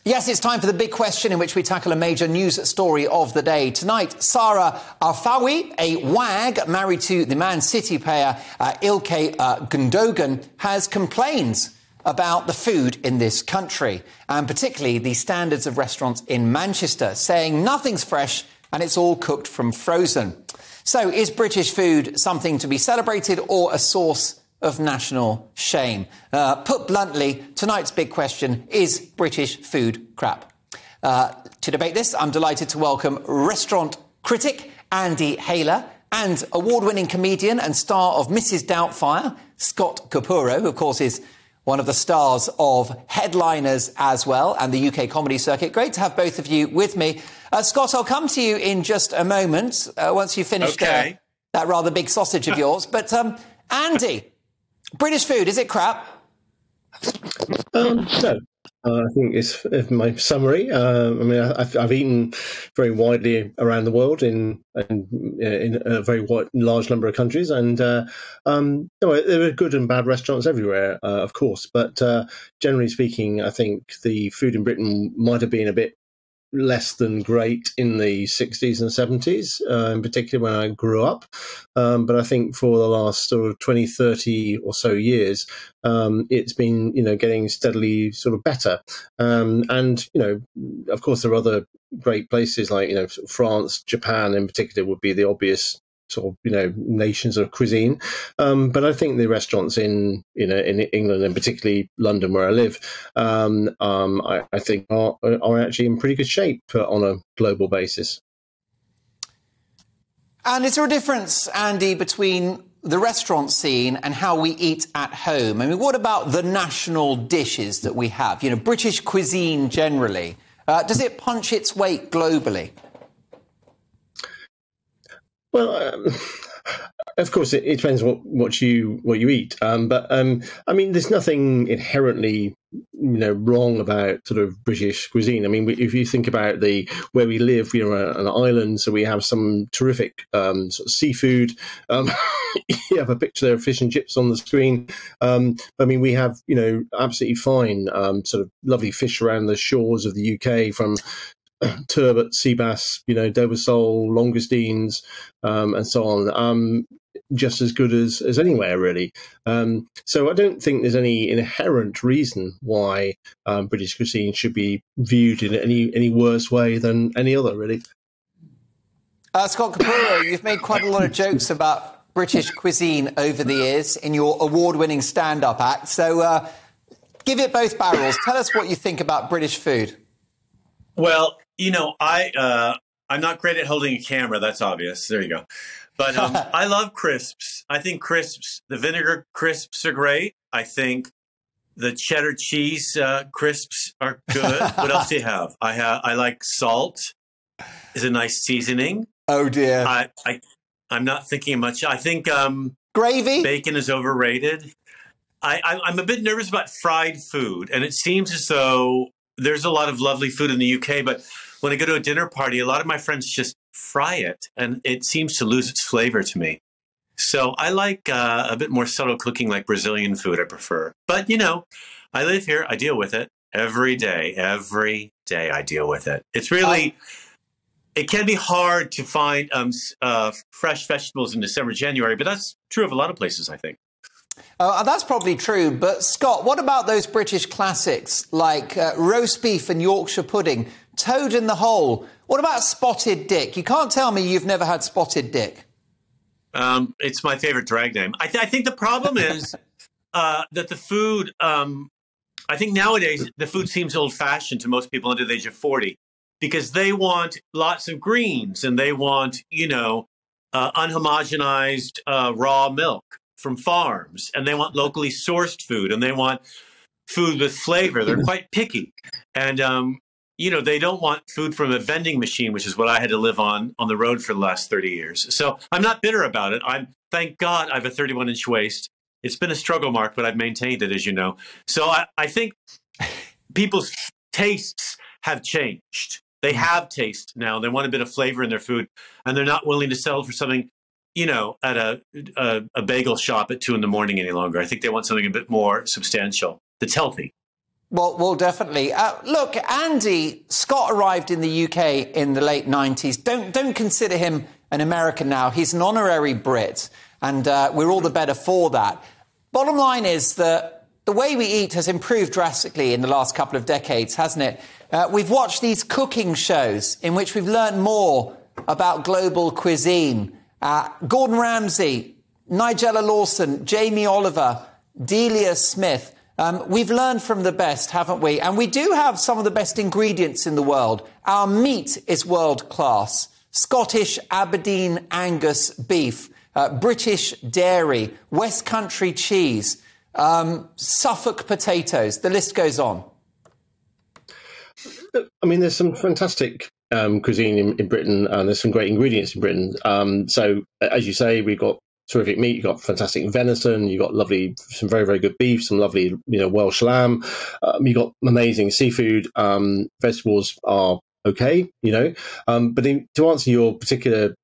Yes, it's time for the big question in which we tackle a major news story of the day. Tonight, Sarah Alfawi, a wag married to the Man City player Ilkay Gundogan, has complaints about the food in this country, and particularly the standards of restaurants in Manchester, saying nothing's fresh and it's all cooked from frozen. So is British food something to be celebrated or a source of national shame? Put bluntly, tonight's big question, is British food crap? To debate this, I'm delighted to welcome restaurant critic Andy Hayler and award-winning comedian and star of Mrs. Doubtfire, Scott Capurro, who of course is one of the stars of Headliners as well, and the UK comedy circuit. Great to have both of you with me. Scott, I'll come to you in just a moment, once you've finished that rather big sausage of yours. But Andy, British food, is it crap? No. I think it's my summary. I mean, I've eaten very widely around the world in a very large number of countries, and there are good and bad restaurants everywhere, of course. But generally speaking, I think the food in Britain might have been a bit less than great in the 60s and 70s, in particular when I grew up. But I think for the last sort of 20, 30 or so years, it's been, getting steadily sort of better. And, of course, there are other great places like, France, Japan in particular would be the obvious sort of, nations of cuisine. But I think the restaurants in England and particularly London where I live, I think are actually in pretty good shape on a global basis. And is there a difference, Andy, between the restaurant scene and how we eat at home? I mean, what about the national dishes that we have? British cuisine generally. Does it punch its weight globally? Well, of course, it depends what you eat. But I mean, there's nothing inherently wrong about sort of British cuisine. I mean, if you think about where we live, we're an island, so we have some terrific sort of seafood. You have a picture there of fish and chips on the screen. I mean, we have absolutely fine sort of lovely fish around the shores of the UK, from turbot, sea bass, Dover sole, langoustines, and so on, just as good as anywhere, really. So I don't think there's any inherent reason why British cuisine should be viewed in any worse way than any other, really. Scott Capurro, you've made quite a lot of jokes about British cuisine over the years in your award-winning stand-up act. So give it both barrels. Tell us what you think about British food. Well, I'm not great at holding a camera. That's obvious. There you go. But I love crisps. I think crisps, the vinegar crisps are great. I think the cheddar cheese crisps are good. What else do you have? I like salt. Is a nice seasoning. Oh, dear. I'm not thinking much. I think gravy? Bacon is overrated. I'm a bit nervous about fried food. And it seems as though there's a lot of lovely food in the UK, but when I go to a dinner party, a lot of my friends just fry it, and it seems to lose its flavor to me. So I like a bit more subtle cooking, like Brazilian food I prefer. But, I live here. I deal with it every day. Every day I deal with it. It's really, it can be hard to find fresh vegetables in December, January, but that's true of a lot of places, I think. That's probably true. But, Scott, what about those British classics like roast beef and Yorkshire pudding, toad in the hole? What about spotted dick? You can't tell me you've never had spotted dick. It's my favorite drag name. I think the problem is that the food, I think nowadays the food seems old-fashioned to most people under the age of 40 because they want lots of greens and they want, unhomogenized raw milk from farms, and they want locally sourced food, and they want food with flavor. They're quite picky. And, they don't want food from a vending machine, which is what I had to live on the road for the last 30 years. So I'm not bitter about it. Thank God I have a 31-inch waist. It's been a struggle, Mark, but I've maintained it, as you know. So I think people's tastes have changed. They have taste now. They want a bit of flavor in their food, and they're not willing to settle for something at a bagel shop at 2 in the morning any longer. I think they want something a bit more substantial that's healthy. Well, definitely. Look, Andy Scott arrived in the UK in the late 90s. Don't consider him an American now. He's an honorary Brit, and we're all the better for that. Bottom line is that the way we eat has improved drastically in the last couple of decades, hasn't it? We've watched these cooking shows in which we've learned more about global cuisine. Gordon Ramsay, Nigella Lawson, Jamie Oliver, Delia Smith. We've learned from the best, haven't we? And we do have some of the best ingredients in the world. Our meat is world class. Scottish Aberdeen Angus beef, British dairy, West Country cheese, Suffolk potatoes. The list goes on. I mean, there's some fantastic cuisine in Britain, and there's some great ingredients in Britain. So, as you say, we've got terrific meat. You've got fantastic venison. You've got some very, very good beef, some lovely, Welsh lamb. You've got amazing seafood. Vegetables are okay, But to answer your particular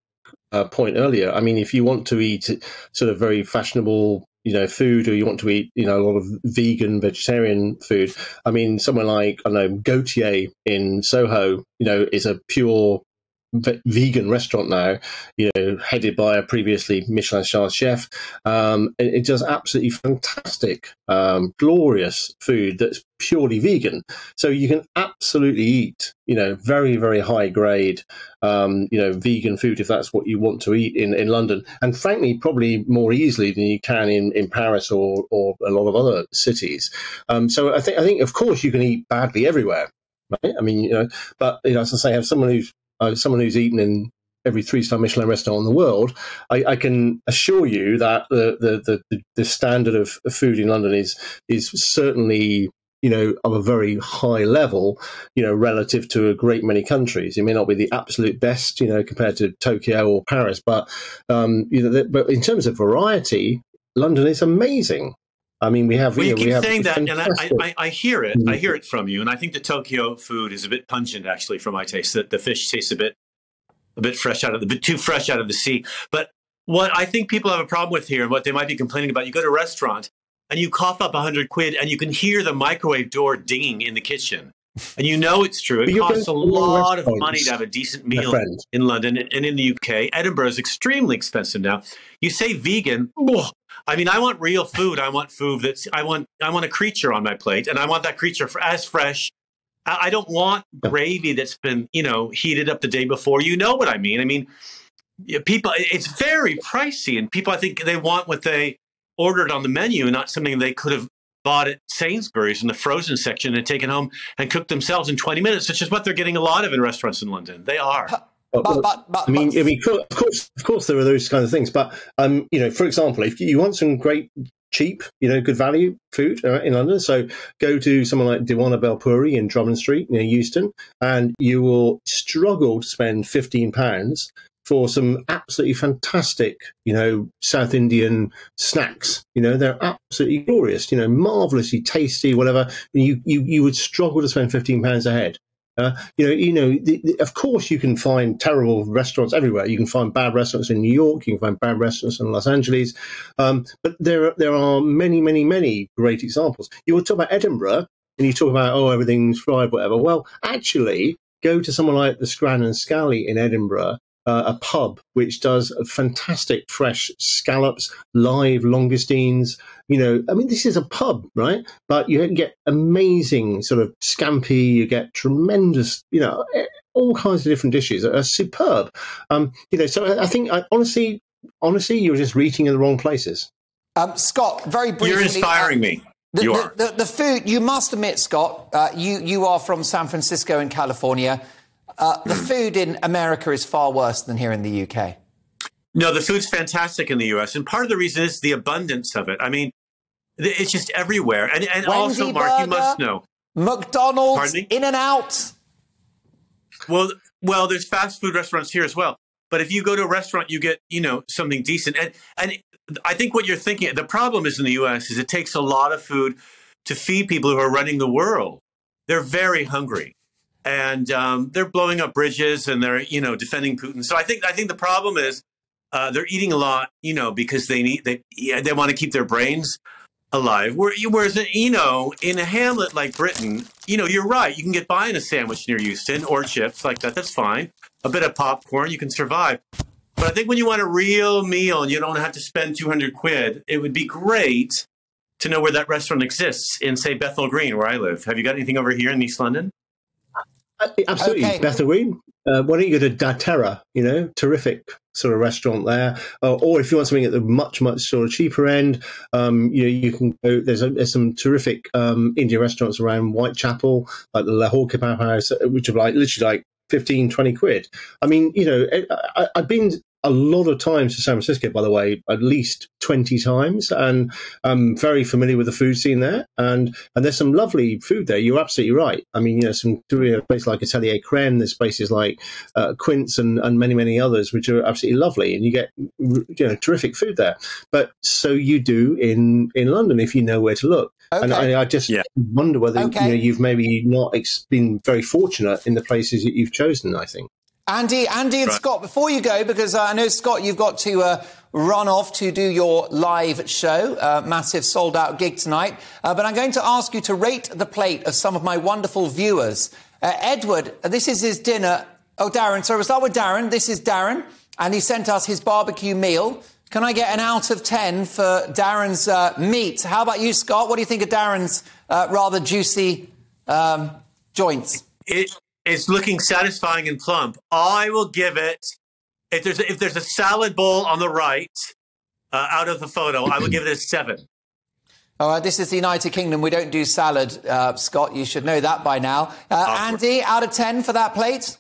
point earlier, I mean, if you want to eat sort of very fashionable, food, or you want to eat, a lot of vegan, vegetarian food, I mean, somewhere like, I don't know, Gautier in Soho, is a pure vegan restaurant now, headed by a previously Michelin-starred chef. It does absolutely fantastic, glorious food that's purely vegan. So you can absolutely eat, very, very high grade, vegan food if that's what you want to eat in London. And frankly, probably more easily than you can in Paris or a lot of other cities. So I think, of course, you can eat badly everywhere, right? I mean, but, as I say, have someone who's eaten in every 3-star Michelin restaurant in the world, I can assure you that the standard of food in London is certainly, of a very high level, relative to a great many countries. It may not be the absolute best, compared to Tokyo or Paris, but but in terms of variety, London is amazing. I mean, we have. Well, you keep we have saying that, and fantastic. I hear it. I hear it from you, and I think the Tokyo food is a bit pungent, actually, for my taste. The fish tastes a bit too fresh out of the sea. But what I think people have a problem with here, and what they might be complaining about, you go to a restaurant and you cough up 100 quid, and you can hear the microwave door dinging in the kitchen, and it's true. It costs a lot of money to have a decent meal in London and in the UK. Edinburgh is extremely expensive now. You say vegan. I mean, I want real food. I want food I want a creature on my plate, and I want that creature as fresh. I don't want gravy that's been, heated up the day before. You know what I mean? I mean, people, it's very pricey, and people, I think they want what they ordered on the menu, not something they could have bought at Sainsbury's in the frozen section and taken home and cooked themselves in 20 minutes, which is what they're getting a lot of in restaurants in London. They are. I mean, of course, there are those kind of things. But for example, if you want some great, cheap, good value food in London, so go to someone like Diwana Belpuri in Drummond Street near Euston, and you will struggle to spend £15 for some absolutely fantastic, South Indian snacks. They're absolutely glorious. Marvelously tasty, whatever. You would struggle to spend £15 a head. Of course, you can find terrible restaurants everywhere. You can find bad restaurants in New York. You can find bad restaurants in Los Angeles. But there are many, many, many great examples. You will talk about Edinburgh, and you talk about, everything's fried, whatever. Well, actually, go to someone like the Scran and Scally in Edinburgh, a pub which does fantastic fresh scallops, live langoustines. This is a pub, right? But you get amazing sort of scampi. You get tremendous, all kinds of different dishes that are superb. So I think, honestly, you're just reaching in the wrong places. Scott, very briefly. You're inspiring me. The food, you must admit, Scott, you are from San Francisco in California. The food in America is far worse than here in the UK. No, the food's fantastic in the US. And part of the reason is the abundance of it. I mean, it's just everywhere. And also, Mark, you must know. McDonald's, In-N-Out. Well, there's fast food restaurants here as well. But if you go to a restaurant, you get, something decent. And I think what you're thinking, the problem is in the US is it takes a lot of food to feed people who are running the world. They're very hungry. And they're blowing up bridges, and they're, defending Putin. So I think the problem is they're eating a lot, because they want to keep their brains alive. Whereas, in a hamlet like Britain, you're right. You can get by in a sandwich near Euston or chips like that. That's fine. A bit of popcorn, you can survive. But I think when you want a real meal and you don't have to spend 200 quid, it would be great to know where that restaurant exists in, say, Bethnal Green, where I live. Have you got anything over here in East London? Absolutely. Okay. Bethnal Green. Why don't you go to Da Terra, terrific sort of restaurant there. Or if you want something at the much, much sort of cheaper end, you can go, there's some terrific Indian restaurants around Whitechapel, like the Lahore Kebab House, which are literally 15, 20 quid. I mean, I've been a lot of times to San Francisco, by the way, at least 20 times, and I'm very familiar with the food scene there. And there's some lovely food there. You're absolutely right. I mean, places like Atelier Crème, there's places like Quince and many, many others, which are absolutely lovely. And you get, terrific food there. But so you do in London, if you know where to look. Okay. And I just wonder whether you've maybe not been very fortunate in the places that you've chosen, I think. Andy and Scott, before you go, because I know, Scott, you've got to run off to do your live show, massive sold-out gig tonight. But I'm going to ask you to rate the plate of some of my wonderful viewers. Edward, this is his dinner. Oh, Darren, so we'll start with Darren. This is Darren, and he sent us his barbecue meal. Can I get an out of 10 for Darren's meat? How about you, Scott? What do you think of Darren's rather juicy joints? It's looking satisfying and plump. I will give it, if there's a salad bowl on the right out of the photo, I will give it a 7. All right, this is the United Kingdom. We don't do salad, Scott. You should know that by now. Andy, out of 10 for that plate?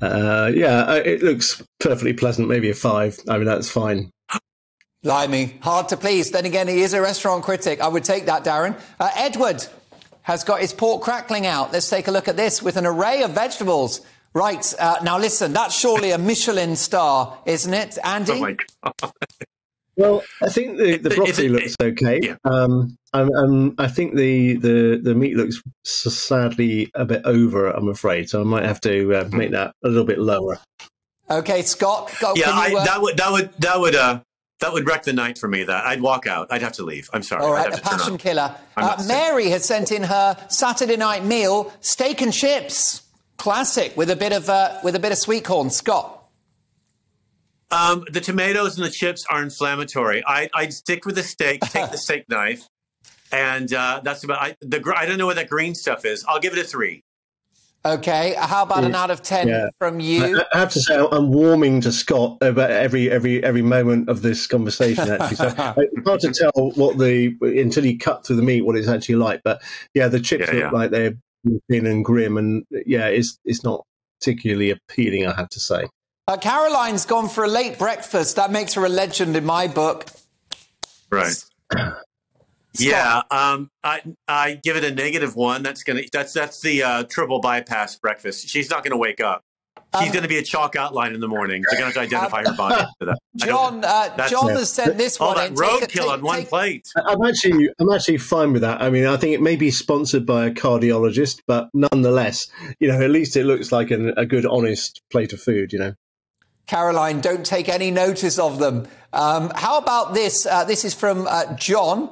It looks perfectly pleasant. Maybe a 5. I mean, that's fine. Blimey, hard to please. Then again, he is a restaurant critic. I would take that, Darren. Edward has got his pork crackling out. Let's take a look at this with an array of vegetables. Right, now listen, that's surely a Michelin star, isn't it, Andy? Oh, my God. Well, I think the broccoli looks okay. Yeah. I think the meat looks sadly a bit over, I'm afraid. So I might have to make that a little bit lower. Okay, Scott. That would wreck the night for me. That I'd walk out. I'd have to leave. I'm sorry. All right, a passion killer. Mary has sent in her Saturday night meal: steak and chips, classic with a bit of sweet corn. Scott, the tomatoes and the chips are inflammatory. I'd stick with the steak. Take the steak knife, and that's about. I don't know what that green stuff is. I'll give it a 3. Okay, how about an out of 10 from you? I have to say, I'm warming to Scott about every moment of this conversation. Actually, so it's hard to tell until you cut through the meat what it's actually like. But the chips look like they're thin and grim, and it's not particularly appealing, I have to say. Caroline's gone for a late breakfast. That makes her a legend in my book. Right. Scott. I give it a -1. That's the triple bypass breakfast. She's not going to wake up. She's going to be a chalk outline in the for They're going to identify her body for that. John has sent this one. All that roadkill on one plate. I'm actually fine with that. I mean, I think it may be sponsored by a cardiologist, but nonetheless, at least it looks like a good, honest plate of food. Caroline, don't take any notice of them. How about this? This is from John.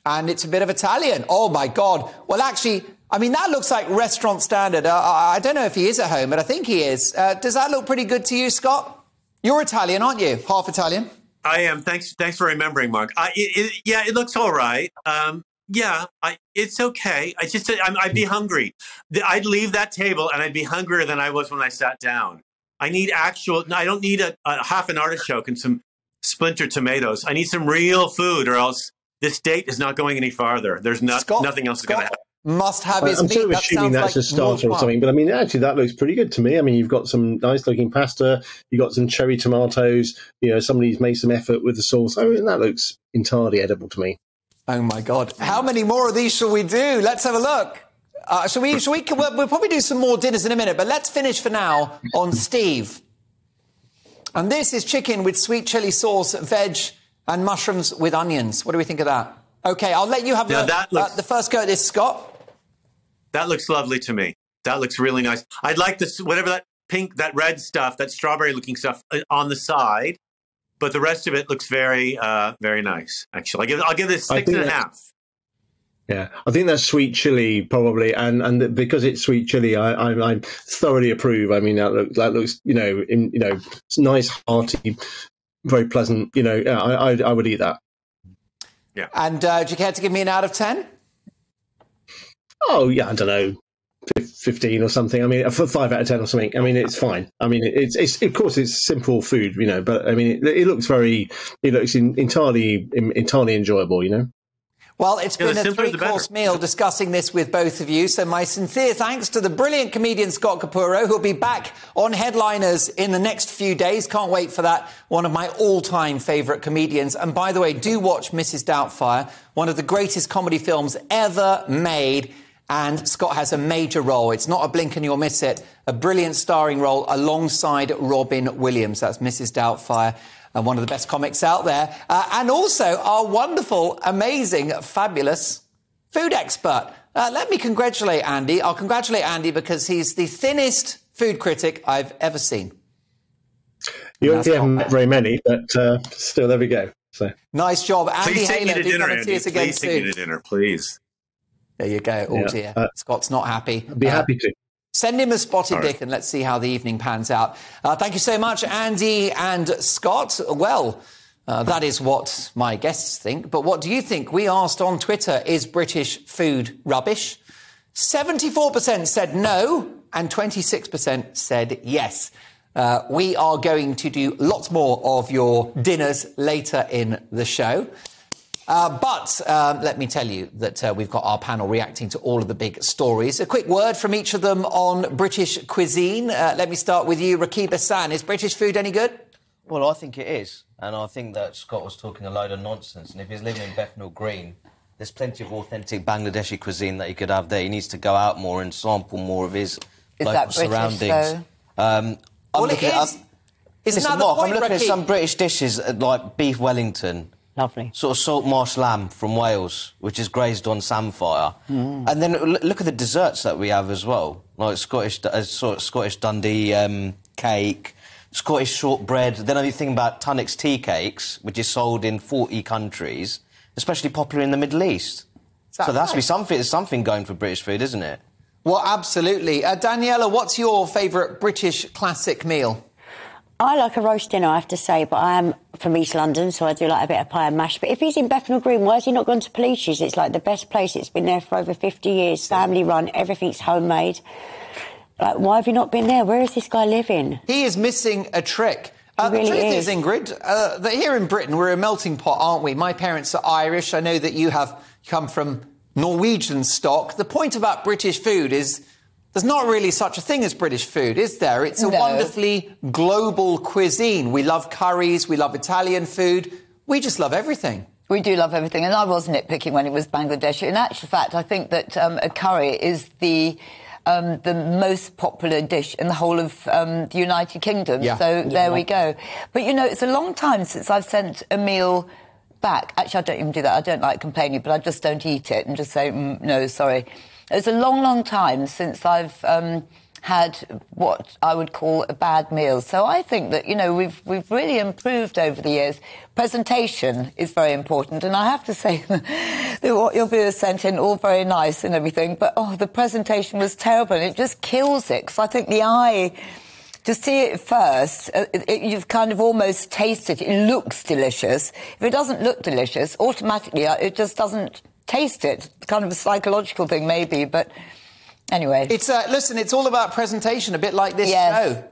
And it's a bit of Italian. Oh, my God. Well, actually, I mean, that looks like restaurant standard. I don't know if he is at home, but I think he is. Does that look pretty good to you, Scott? You're Italian, aren't you? Half Italian? I am. Thanks for remembering, Mark. It looks all right. It's okay. I'd be hungry. I'd leave that table and I'd be hungrier than I was when I sat down. I don't need a half an artichoke and some splintered tomatoes. I need some real food, or else this date is not going any farther. There's nothing else is going to happen. Must have his I'm meat. sort of assuming that's a starter or something, but I mean, actually, that looks pretty good to me. I mean, you've got some nice-looking pasta, you've got some cherry tomatoes. Somebody's made some effort with the sauce. I mean, that looks entirely edible to me. Oh my God! How many more of these shall we do? Let's have a look. We'll probably do some more dinners in a minute, but let's finish for now on Steve. And this is chicken with sweet chili sauce, veg, and mushrooms with onions. What do we think of that? Okay, I'll let you have the first go at this, Scott. That looks lovely to me. That looks really nice. I'd like this, whatever that red stuff, that strawberry-looking stuff on the side. but the rest of it looks very, very nice. Actually, I'll give it 6.5. Yeah, I think that's sweet chili probably, and because it's sweet chili, I thoroughly approve. I mean, that looks it's nice, hearty, very pleasant. I would eat that. Yeah. And do you care to give me an out of 10? Oh yeah, I don't know, 15 or something. I mean, 5 out of 10 or something. I mean, it's fine. I mean, it's of course it's simple food, but I mean, it looks entirely enjoyable, Well, it's been a 3-course meal discussing this with both of you. So my sincere thanks to the brilliant comedian Scott Capurro, who'll be back on Headliners in the next few days. Can't wait for that. One of my all-time favourite comedians. And by the way, do watch Mrs. Doubtfire, one of the greatest comedy films ever made. And Scott has a major role. It's not a blink and you'll miss it. A brilliant starring role alongside Robin Williams. That's Mrs. Doubtfire. And one of the best comics out there. And also our wonderful, amazing, fabulous food expert. Let me congratulate Andy. I'll congratulate Andy because he's the thinnest food critic I've ever seen. You haven't met very many, but still, there we go. So nice job. Andy please take me to dinner, Andy. Please take me to dinner, please. There you go. Oh, dear. Scott's not happy. I'd be happy to. Send him a spotted dick and let's see how the evening pans out. Thank you so much, Andy and Scott. Well, that is what my guests think. But what do you think? We asked on Twitter, is British food rubbish? 74% said no and 26% said yes. We are going to do lots more of your dinners later in the show. But let me tell you that we've got our panel reacting to all of the big stories. A quick word from each of them on British cuisine. Let me start with you, Rakib Hassan. Is British food any good? Well, I think it is. And I think that Scott was talking a load of nonsense. And if he's living in Bethnal Green, there's plenty of authentic Bangladeshi cuisine that he could have there. He needs to go out more and sample more of his local surroundings. Well, it is. Listen, Mark, I'm looking at some British dishes like beef Wellington. Lovely. Sort of salt marsh lamb from Wales, which is grazed on samphire. And then look at the desserts that we have as well, like Scottish Dundee cake, Scottish shortbread. Then I think about Tunnock's tea cakes, which is sold in 40 countries, especially popular in the Middle East. So there has to be something. There's something going for British food, isn't it? Well, absolutely. Daniela, what's your favourite British classic meal? I like a roast dinner, I have to say, but I am from East London, so I do like a bit of pie and mash. But if he's in Bethnal Green, why has he not gone to Pelici's? It's like the best place. It's been there for over 50 years, family run, everything's homemade. Like, why have you not been there? Where is this guy living? He is missing a trick. Really the truth is, Ingrid, that here in Britain, we're a melting pot, aren't we? My parents are Irish. I know that you have come from Norwegian stock. The point about British food is there's not really such a thing as British food, is there? It's a wonderfully global cuisine. We love curries, we love Italian food. We just love everything. We do love everything, and I was nitpicking when it was Bangladeshi. In actual fact, I think that a curry is the most popular dish in the whole of the United Kingdom. Yeah. So there we go. But, it's a long time since I've sent a meal back. Actually, I don't even do that. I don't like complaining, but I just don't eat it and just say, no, sorry. It's a long, long time since I've had what I would call a bad meal. So I think that, we've really improved over the years. Presentation is very important. And I have to say that what your viewers sent in, all very nice and everything, but, the presentation was terrible. And it just kills it, because I think the eye, to see it first, you've kind of almost tasted it. It looks delicious. If it doesn't look delicious, automatically it just doesn't taste it. Kind of a psychological thing, maybe, but anyway. It's listen, it's all about presentation, a bit like this yes. show.